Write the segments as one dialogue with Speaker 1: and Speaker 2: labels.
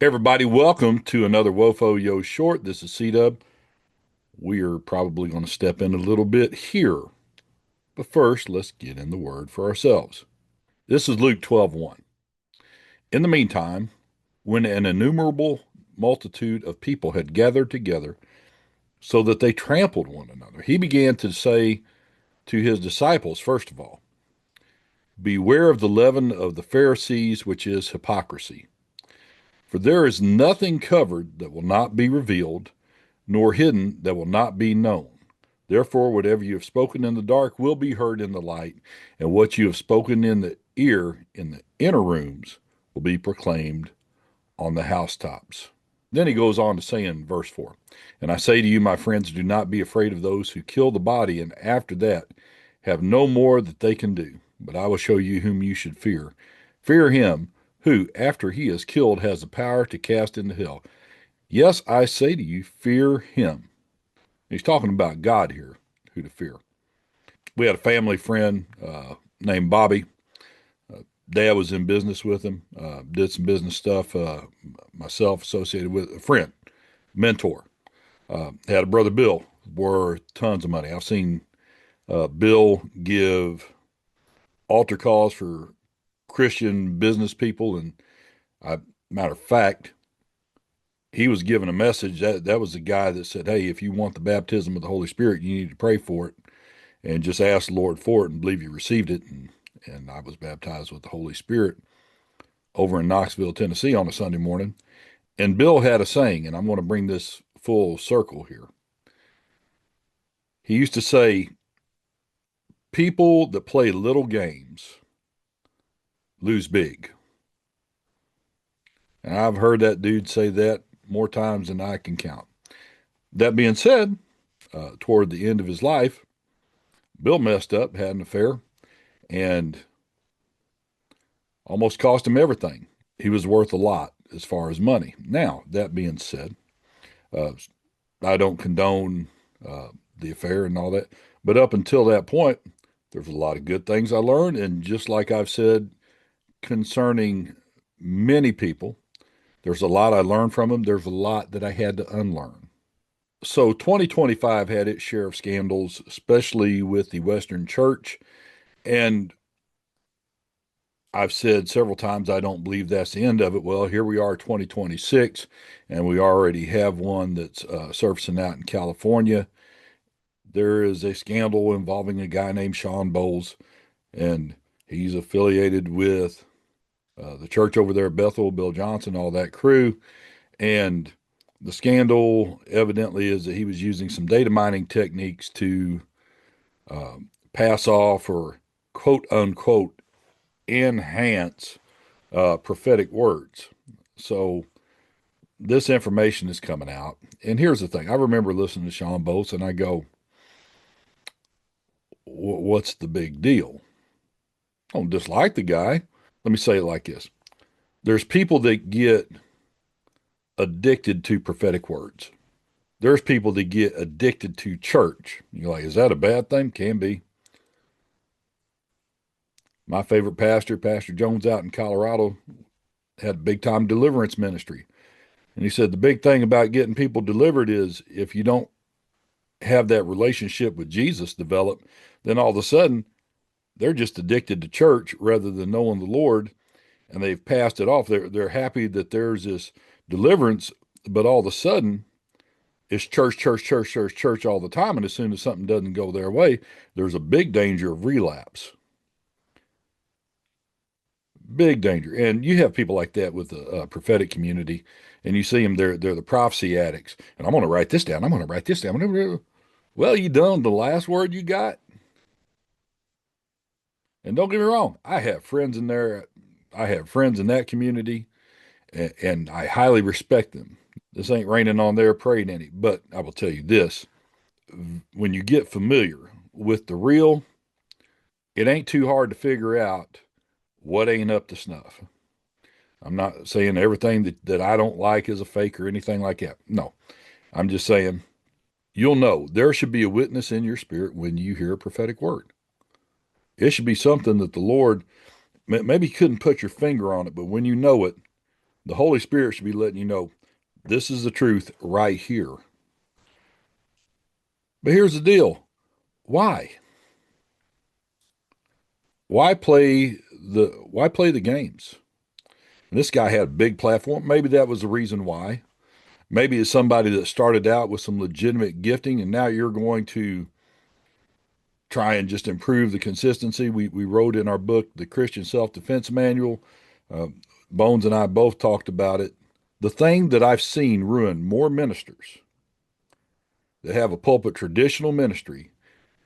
Speaker 1: Everybody, welcome to another WOFOYO short. This is C-Dub. We are probably going to step in a little bit here. But first, let's get in the word for ourselves. This is Luke 12:1. In the meantime, when an innumerable multitude of people had gathered together so that they trampled one another, he began to say to his disciples, first of all, beware of the leaven of the Pharisees, which is hypocrisy. For there is nothing covered that will not be revealed, nor hidden that will not be known. Therefore, whatever you have spoken in the dark will be heard in the light, and what you have spoken in the ear in the inner rooms will be proclaimed on the housetops. Then he goes on to say in verse 4, and I say to you, my friends, do not be afraid of those who kill the body, and after that have no more that they can do. But I will show you whom you should fear. Fear him who, after he is killed, has the power to cast into hell. Yes, I say to you, fear him. He's talking about God here, who to fear. We had a family friend named Bobby. Dad was in business with him, did some business stuff, myself associated with a friend, mentor. Had a brother, Bill, worth tons of money. I've seen Bill give altar calls for Christian business people. And matter of fact, he was given a message that was the guy that said, hey, if you want the baptism of the Holy Spirit, you need to pray for it and just ask the Lord for it and believe you received it. And I was baptized with the Holy Spirit over in Knoxville, Tennessee on a Sunday morning. And Bill had a saying, and I'm going to bring this full circle here. He used to say, people that play little games lose big. And I've heard that dude say that more times than I can count. That being said, toward the end of his life, Bill messed up, had an affair, and almost cost him everything. He was worth a lot as far as money. Now, that being said, uh, I don't condone the affair and all that, but up until that point, there's a lot of good things I learned. And just like I've said concerning many people, there's a lot I learned from them. There's a lot that I had to unlearn. So 2025 had its share of scandals, especially with the Western Church. And I've said several times I don't believe that's the end of it. Well, here we are, 2026, and we already have one that's surfacing out in California. There is a scandal involving a guy named Sean Bowles, and he's affiliated with the church over there at Bethel, Bill Johnson, all that crew. And the scandal evidently is that he was using some data mining techniques to pass off or quote unquote enhance prophetic words. So this information is coming out. And here's the thing. I remember listening to Sean Bolts and I go, what's the big deal? I don't dislike the guy. Let me say it like this. There's people that get addicted to prophetic words. There's people that get addicted to church. You're like, is that a bad thing? Can be. My favorite pastor, Pastor Jones out in Colorado, had a big time deliverance ministry. And he said the big thing about getting people delivered is if you don't have that relationship with Jesus develop, then all of a sudden they're just addicted to church rather than knowing the Lord, and they've passed it off. They're happy that there's this deliverance, but all of a sudden it's church, church, church, church, church all the time. And as soon as something doesn't go their way, there's a big danger of relapse. Big danger. And you have people like that with the prophetic community, and you see them, they're the prophecy addicts. And I'm going to write this down. I'm going to write this down. Well, you done the last word you got. And don't get me wrong, I have friends in there. I have friends in that community, and I highly respect them. This ain't raining on their parade any, but I will tell you this: when you get familiar with the real, it ain't too hard to figure out what ain't up to snuff. I'm not saying everything that I don't like is a fake or anything like that. No, I'm just saying you'll know there should be a witness in your spirit when you hear a prophetic word. It should be something that the Lord maybe couldn't put your finger on it, but when you know it, The Holy Spirit should be letting you know this is the truth right here. But here's the deal. Why? Why play the games? And this guy had a big platform. Maybe that was the reason why. Maybe it's somebody that started out with some legitimate gifting and now you're going to try and just improve the consistency. We wrote in our book, The Christian Self-Defense Manual. Uh, Bones and I both talked about it. The thing that I've seen ruin more ministers that have a pulpit traditional ministry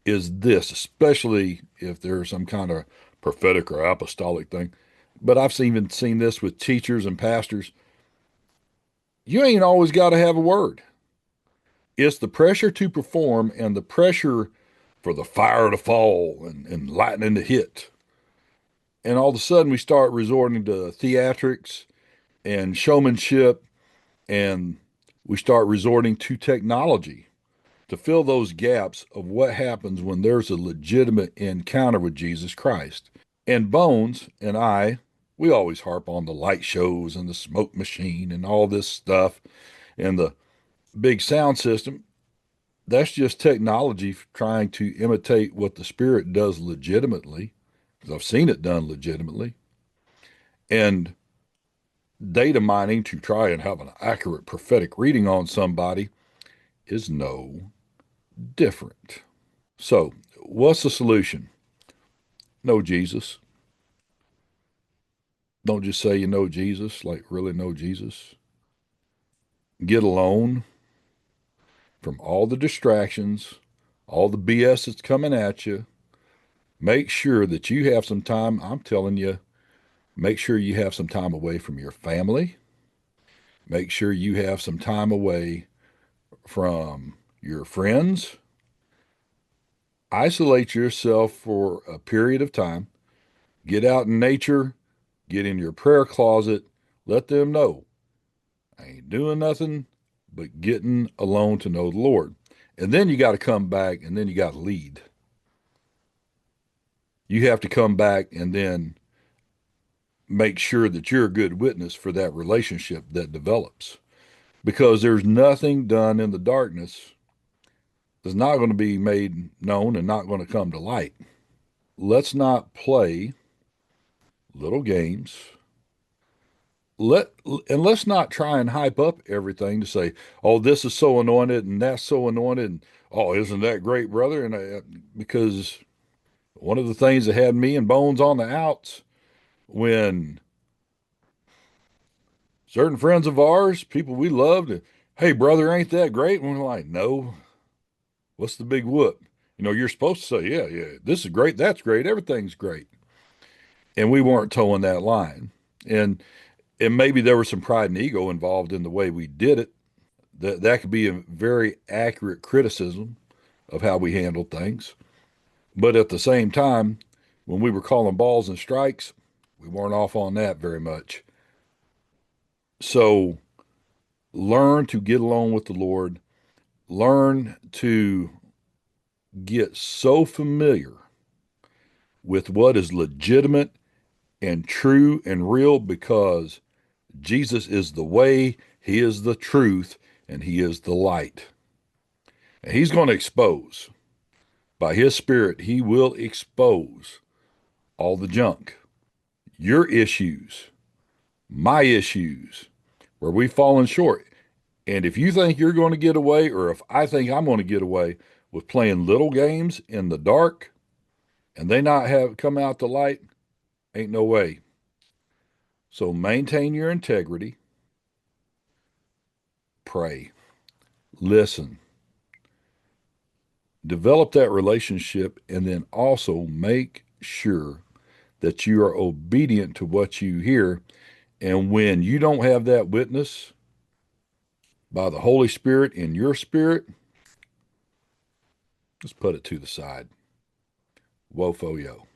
Speaker 1: is this, especially if there's some kind of prophetic or apostolic thing. But I've even seen this with teachers and pastors. You ain't always got to have a word. It's the pressure to perform and the pressure for the fire to fall and lightning to hit. And all of a sudden, we start resorting to theatrics and showmanship, and we start resorting to technology to fill those gaps of what happens when there's a legitimate encounter with Jesus Christ. And Bones and I, we always harp on the light shows and the smoke machine and all this stuff and the big sound system. That's just technology trying to imitate what the Spirit does legitimately, because I've seen it done legitimately. And data mining to try and have an accurate prophetic reading on somebody is no different. So, what's the solution? Know Jesus. Don't just say you know Jesus, like really know Jesus. Get alone from all the distractions, all the BS that's coming at you. Make sure that you have some time. I'm telling you, make sure you have some time away from your family. Make sure you have some time away from your friends. Isolate yourself for a period of time. Get out in nature. Get in your prayer closet. Let them know I ain't doing nothing but getting alone to know the Lord. And then you got to come back and then you got to lead. You have to come back and then make sure that you're a good witness for that relationship that develops. Because there's nothing done in the darkness that's not going to be made known and not going to come to light. Let's not play little games. Let and let's not try and hype up everything to say, "Oh, this is so anointed and that's so anointed." And, oh, isn't that great, brother? Because one of the things that had me and Bones on the outs when certain friends of ours, people we loved, hey, brother, ain't that great? And we're like, no, what's the big whoop? You're supposed to say, yeah, yeah, this is great, that's great, everything's great. And we weren't towing that line. And and maybe there was some pride and ego involved in the way we did it. That could be a very accurate criticism of how we handled things. But at the same time, when we were calling balls and strikes, we weren't off on that very much. So learn to get along with the Lord. Learn to get so familiar with what is legitimate and true and real because Jesus is the way, He is the truth, and He is the light. And He's going to expose. By His Spirit, He will expose all the junk, your issues, my issues, where we've fallen short. And if you think you're going to get away, or if I think I'm going to get away with playing little games in the dark and they not have come out to light, ain't no way. So maintain your integrity, pray, listen, develop that relationship, and then also make sure that you are obedient to what you hear. And when you don't have that witness by the Holy Spirit in your spirit, just put it to the side. WOFOYO.